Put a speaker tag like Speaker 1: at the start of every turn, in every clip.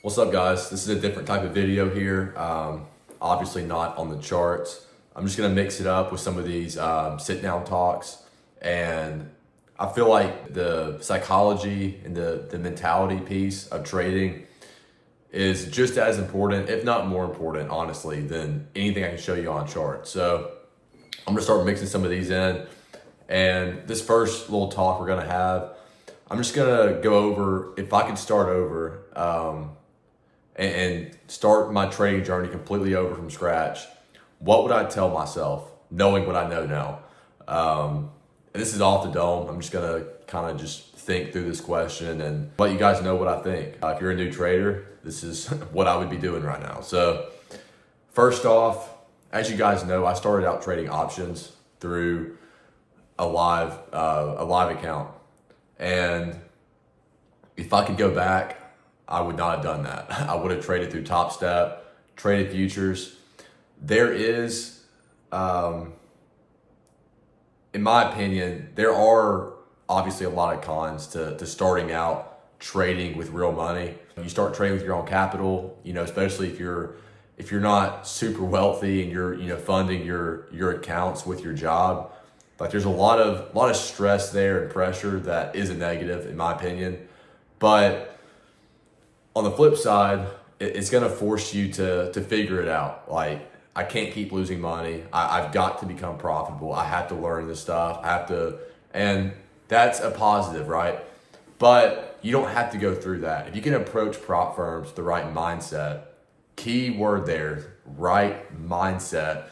Speaker 1: What's up, guys? This is a different type of video here. Obviously not on the charts. I'm just gonna mix it up with some of these sit-down talks, and I feel like the psychology and the mentality piece of trading is just as important, if not more important, honestly, than anything I can show you on a chart. So I'm gonna start mixing some of these in, and this first little talk we're gonna have, I'm just gonna go over if I could start over. And start my trading journey completely over from scratch, what would I tell myself, knowing what I know now? And this is off the dome. I'm just gonna kind of just think through this question and let you guys know what I think. If you're a new trader, this is what I would be doing right now. So first off, as you guys know, I started out trading options through a live account, and if I could go back, I would not have done that. I would have traded through Top Step, traded futures. There is, in my opinion, there are obviously a lot of cons to starting out trading with real money. You start trading with your own capital, especially if you're not super wealthy and you're funding your accounts with your job. Like, there's a lot of stress there and pressure that is a negative, in my opinion. But on the flip side, it's going to force you to figure it out. Like, I can't keep losing money. I've got to become profitable. I have to learn this stuff. And that's a positive, right? But you don't have to go through that. If you can approach prop firms with the right mindset, key word there, right mindset,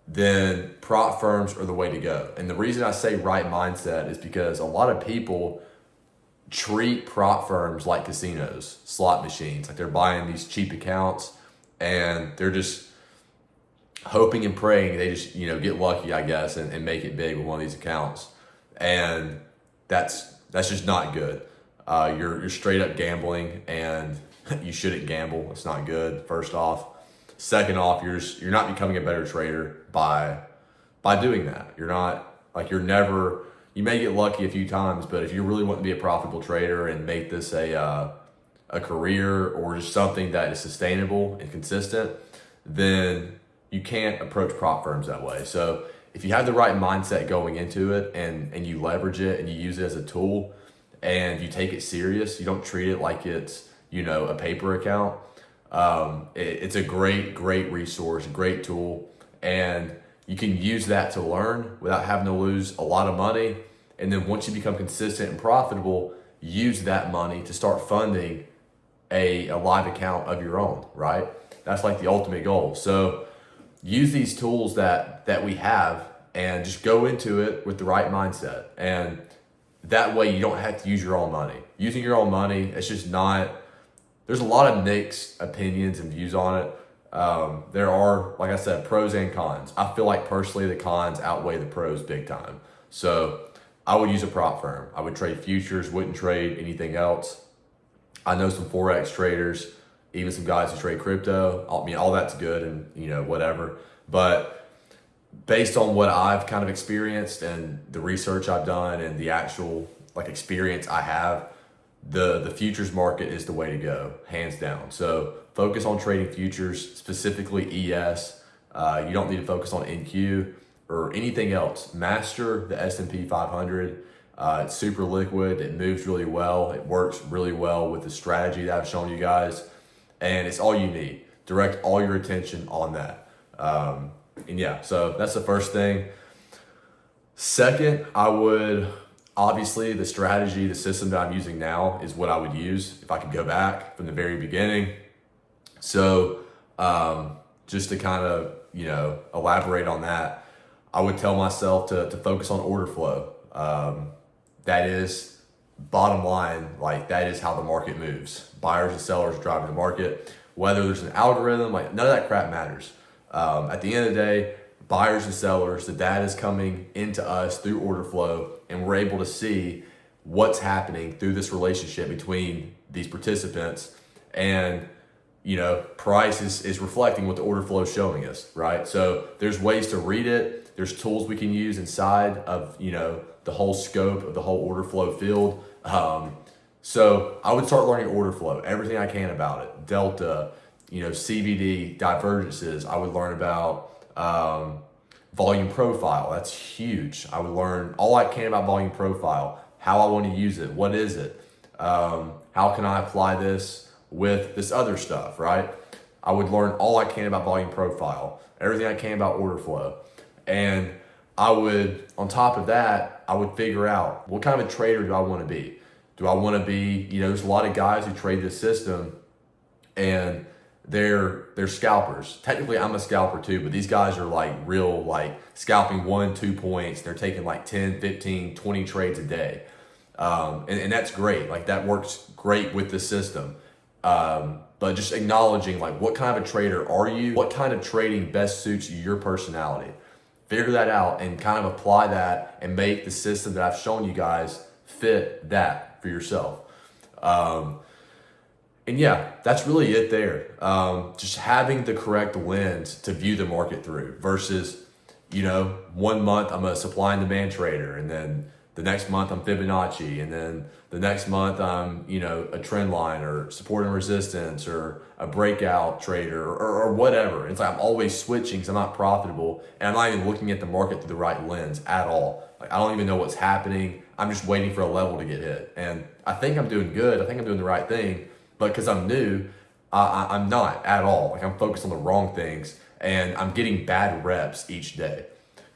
Speaker 1: then prop firms are the way to go. And the reason I say right mindset is because a lot of people treat prop firms like casinos, slot machines. Like, they're buying these cheap accounts and they're just hoping and praying they just get lucky, I guess, and make it big with one of these accounts. And that's just not good. You're straight up gambling, and you shouldn't gamble. It's not good, first off. Second off, you're not becoming a better trader by doing that. You may get lucky a few times, but if you really want to be a profitable trader and make this a career or just something that is sustainable and consistent, then you can't approach prop firms that way. So if you have the right mindset going into it, and you leverage it and you use it as a tool, and you take it serious, you don't treat it like it's a paper account. It's a great resource, great tool, and you can use that to learn without having to lose a lot of money. And then once you become consistent and profitable, use that money to start funding a live account of your own, right? That's like the ultimate goal. So use these tools that we have and just go into it with the right mindset. And that way you don't have to use your own money. Using your own money, it's just not, there's a lot of mixed opinions and views on it. There are, like I said, pros and cons. I feel like personally the cons outweigh the pros big time. So I would use a prop firm. I would trade futures, wouldn't trade anything else. I know some Forex traders, even some guys who trade crypto. All that's good and whatever. But based on what I've kind of experienced and the research I've done and the actual experience I have, the futures market is the way to go, hands down. So focus on trading futures, specifically ES. You don't need to focus on NQ or anything else. Master the S&P 500. It's super liquid. It moves really well. It works really well with the strategy that I've shown you guys. And it's all you need. Direct all your attention on that. So that's the first thing. Second, obviously the strategy, the system that I'm using now is what I would use if I could go back from the very beginning. So just to kind of, elaborate on that, I would tell myself to focus on order flow. That is bottom line, that is how the market moves. Buyers and sellers driving the market. Whether there's an algorithm, none of that crap matters. At the end of the day, buyers and sellers, the data is coming into us through order flow, and we're able to see what's happening through this relationship between these participants. And price is reflecting what the order flow is showing us, right? So there's ways to read it. There's tools we can use inside of the whole scope of the whole order flow field. So I would start learning order flow, everything I can about it, delta, CVD, divergences. I would learn about volume profile. That's huge. I would learn all I can about volume profile, how I want to use it, what is it, how can I apply this with this other stuff, right? I would learn all I can about volume profile, everything I can about order flow. And I would, on top of that, I would figure out what kind of a trader do I want to be? Do I want to be, there's a lot of guys who trade this system and they're scalpers. Technically, I'm a scalper too, but these guys are like real, like scalping 1-2 points. They're taking like 10, 15, 20 trades a day. And that's great. Like that works great with the system. But just acknowledging like what kind of a trader are you? What kind of trading best suits your personality? Figure that out and kind of apply that and make the system that I've shown you guys fit that for yourself. And yeah, that's really it there. Just having the correct lens to view the market through versus, 1 month I'm a supply and demand trader, and then the next month I'm Fibonacci, and then the next month I'm, a trend line or support and resistance or a breakout trader or whatever. It's like I'm always switching because I'm not profitable and I'm not even looking at the market through the right lens at all. Like I don't even know what's happening. I'm just waiting for a level to get hit. And I think I'm doing good. I think I'm doing the right thing. But because I'm new, I'm not at all. Like I'm focused on the wrong things and I'm getting bad reps each day,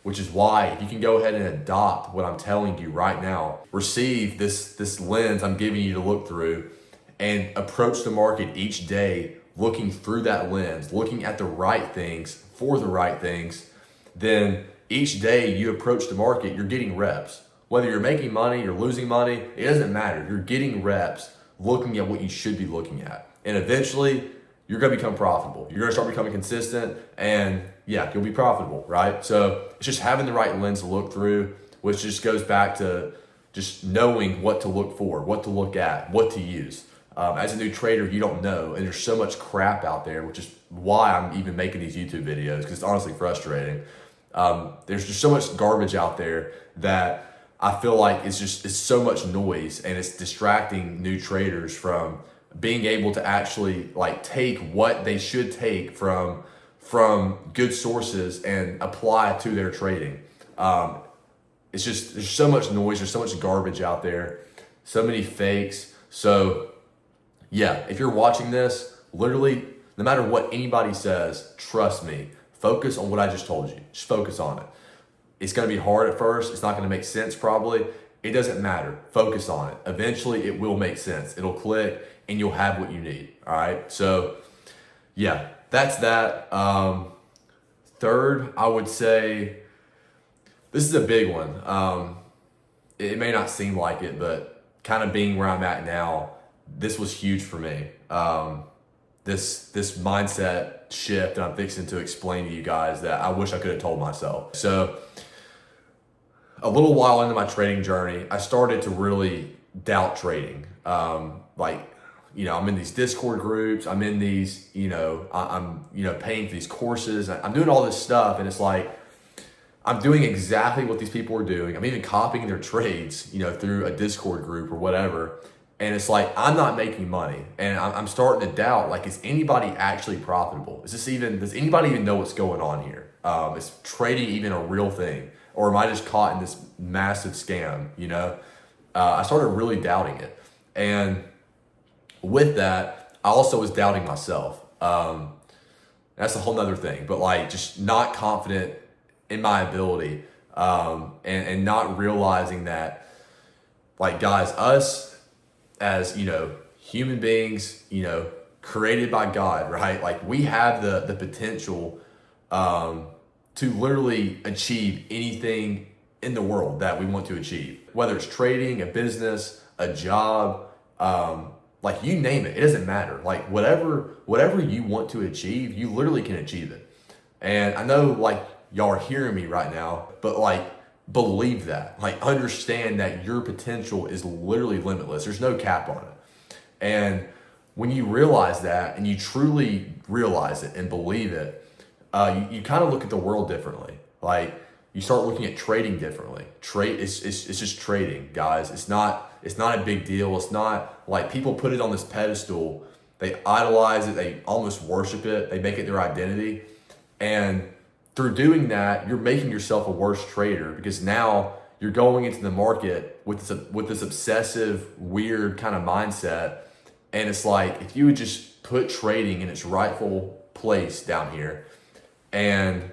Speaker 1: which is why if you can go ahead and adopt what I'm telling you right now, receive this lens I'm giving you to look through and approach the market each day looking through that lens, looking at the right things for the right things, then each day you approach the market, you're getting reps. Whether you're making money or losing money, it doesn't matter. You're getting reps looking at what you should be looking at. And eventually, you're going to become profitable. You're going to start becoming consistent and yeah, you'll be profitable, right? So it's just having the right lens to look through, which just goes back to just knowing what to look for, what to look at, what to use. As a new trader, you don't know, and there's so much crap out there, which is why I'm even making these YouTube videos, because it's honestly frustrating. There's just so much garbage out there that I feel like it's so much noise, and it's distracting new traders from being able to actually like take what they should take from good sources and apply it to their trading. It's just, there's so much noise, there's so much garbage out there, so many fakes. So yeah, if you're watching this, literally, no matter what anybody says, trust me, focus on what I just told you. Just focus on it. It's going to be hard at first. It's not going to make sense probably. It doesn't matter. Focus on it. Eventually it will make sense. It'll click and you'll have what you need. All right. So yeah, that's that. Third, I would say this is a big one. It may not seem like it, but kind of being where I'm at now, this was huge for me. This mindset shift that I'm fixing to explain to you guys that I wish I could have told myself. So a little while into my trading journey, I started to really doubt trading. I'm in these Discord groups, I'm in these, I'm paying for these courses, I'm doing all this stuff, and it's like, I'm doing exactly what these people are doing. I'm even copying their trades, through a Discord group or whatever. And it's like, I'm not making money. And I'm starting to doubt, like, is anybody actually profitable? Does anybody even know what's going on here? Is trading even a real thing? Or am I just caught in this massive scam, I started really doubting it. And with that, I also was doubting myself. That's a whole nother thing, but like just not confident in my ability, and not realizing that, like, guys, us as, human beings, created by God, right? Like we have the potential, to literally achieve anything in the world that we want to achieve, whether it's trading, a business, a job, like you name it, it doesn't matter. Like whatever you want to achieve, you literally can achieve it. And I know like y'all are hearing me right now, but like believe that, like understand that your potential is literally limitless. There's no cap on it. And when you realize that and you truly realize it and believe it, you kind of look at the world differently. Like you start looking at trading differently. It's just trading, guys. It's not It's not a big deal. It's not like people put it on this pedestal. They idolize it. They almost worship it. They make it their identity. And through doing that, you're making yourself a worse trader, because now you're going into the market with this obsessive, weird kind of mindset. And it's like, if you would just put trading in its rightful place down here and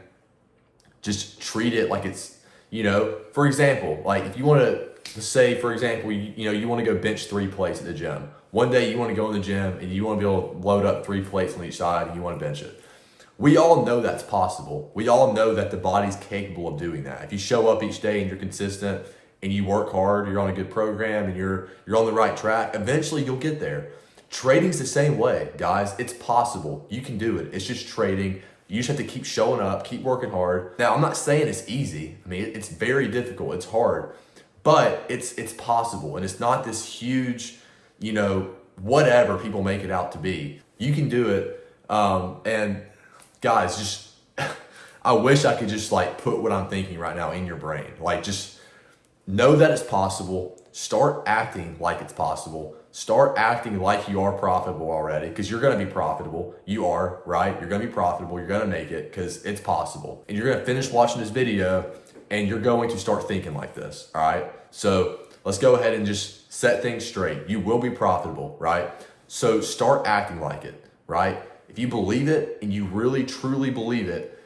Speaker 1: just treat it like it's, for example, like if you want to say, for example, you want to go bench 3 plates at the gym. One day you want to go in the gym and you want to be able to load up 3 plates on each side and you want to bench it. We all know that's possible. We all know that the body's capable of doing that. If you show up each day and you're consistent and you work hard, you're on a good program and you're on the right track, eventually you'll get there. Trading's the same way, guys. It's possible. You can do it. It's just trading. You just have to keep showing up, keep working hard. Now, I'm not saying it's easy. I mean, it's very difficult. It's hard, but it's possible. And it's not this huge, whatever people make it out to be. You can do it. And guys, just, I wish I could just like put what I'm thinking right now in your brain. Like, just know that it's possible. Start acting like it's possible. Start acting like you are profitable already, because you're going to be profitable. You are, right? You're going to be profitable. You're going to make it because it's possible. And you're going to finish watching this video and you're going to start thinking like this. All right. So let's go ahead and just set things straight. You will be profitable, right? So start acting like it, right? If you believe it and you really truly believe it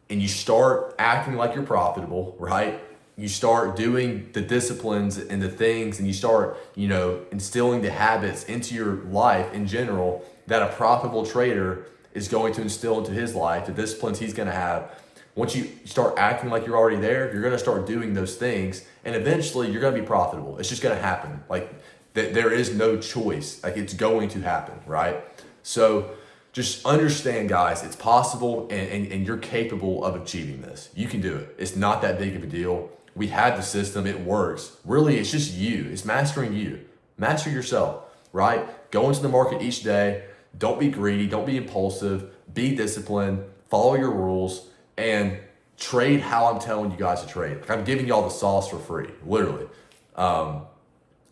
Speaker 1: and you start acting like you're profitable, right? You start doing the disciplines and the things, and you start, instilling the habits into your life in general that a profitable trader is going to instill into his life, the disciplines he's going to have. Once you start acting like you're already there, you're going to start doing those things, and eventually you're going to be profitable. It's just going to happen. Like, there is no choice. Like, it's going to happen, right? So just understand, guys, it's possible, and you're capable of achieving this. You can do it. It's not that big of a deal. We have the system. It works. Really, it's just you. It's mastering you. Master yourself, right? Go into the market each day. Don't be greedy. Don't be impulsive. Be disciplined. Follow your rules and trade how I'm telling you guys to trade. Like, I'm giving y'all the sauce for free, literally.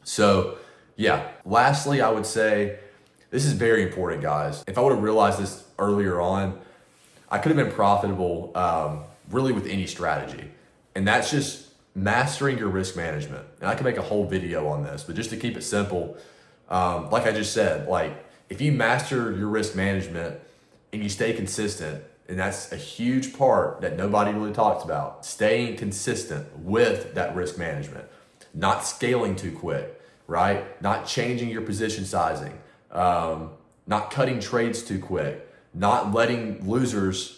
Speaker 1: So yeah, lastly, I would say this is very important, guys. If I would have realized this earlier on, I could have been profitable really with any strategy. And that's just mastering your risk management. And I can make a whole video on this, but just to keep it simple, like I just said, like if you master your risk management and you stay consistent, and that's a huge part that nobody really talks about, staying consistent with that risk management, not scaling too quick, right? Not changing your position sizing, not cutting trades too quick, not letting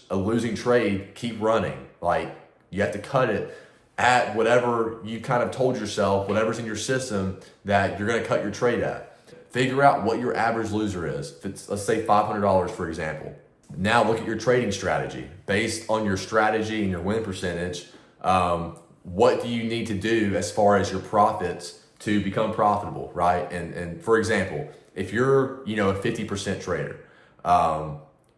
Speaker 1: a losing trade keep running. Like, you have to cut it at whatever you kind of told yourself, whatever's in your system that you're going to cut your trade at. Figure out what your average loser is. If it's, let's say, $500, for example. Now look at your trading strategy. Based on your strategy and your win percentage, what do you need to do as far as your profits to become profitable, right? And for example, if you're, a 50% trader,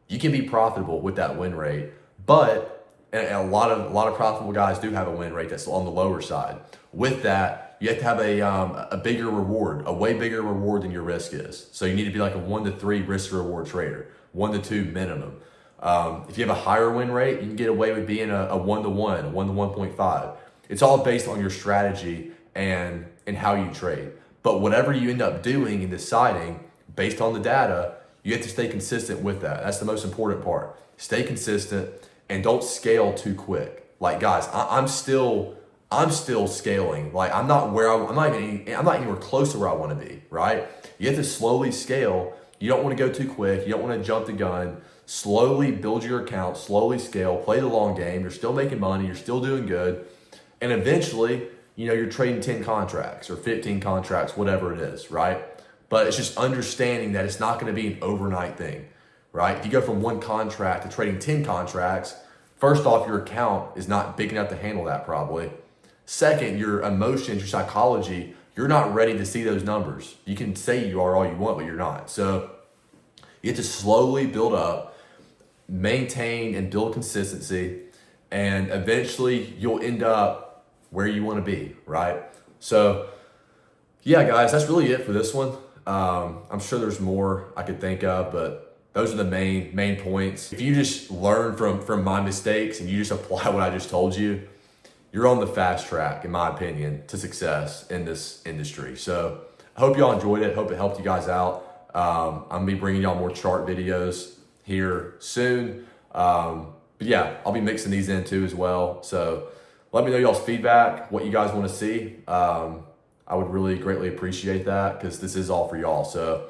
Speaker 1: you can be profitable with that win rate, but and a lot of profitable guys do have a win rate that's on the lower side. With that, you have to have a bigger reward, a way bigger reward than your risk is. So you need to be like a 1 to 3 risk reward trader, 1 to 2 minimum. If you have a higher win rate, you can get away with being a 1 to 1, a 1 to 1.5. It's all based on your strategy and how you trade. But whatever you end up doing and deciding based on the data, you have to stay consistent with that. That's the most important part. Stay consistent. And don't scale too quick. Like, guys, I'm still scaling. Like, I'm not anywhere close to where I want to be, right? You have to slowly scale. You don't want to go too quick. You don't want to jump the gun. Slowly build your account, slowly scale, play the long game. You're still making money. You're still doing good. And eventually, you're trading 10 contracts or 15 contracts, whatever it is, right? But it's just understanding that it's not going to be an overnight thing. Right? If you go from 1 contract to trading 10 contracts, first off, your account is not big enough to handle that probably. Second, your emotions, your psychology, you're not ready to see those numbers. You can say you are all you want, but you're not. So you have to slowly build up, maintain and build consistency, and eventually you'll end up where you want to be, right? So Yeah, guys, that's really it for this one. I'm sure there's more I could think of, but those are the main points. If you just learn from my mistakes and you just apply what I just told you, you're on the fast track, in my opinion, to success in this industry. So I hope y'all enjoyed it. Hope it helped you guys out. I'm gonna be bringing y'all more chart videos here soon. But yeah, I'll be mixing these in too as well. So let me know y'all's feedback, what you guys want to see. I would really greatly appreciate that because this is all for y'all. So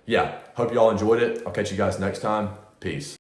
Speaker 1: yeah, hope y'all enjoyed it. I'll catch you guys next time. Peace.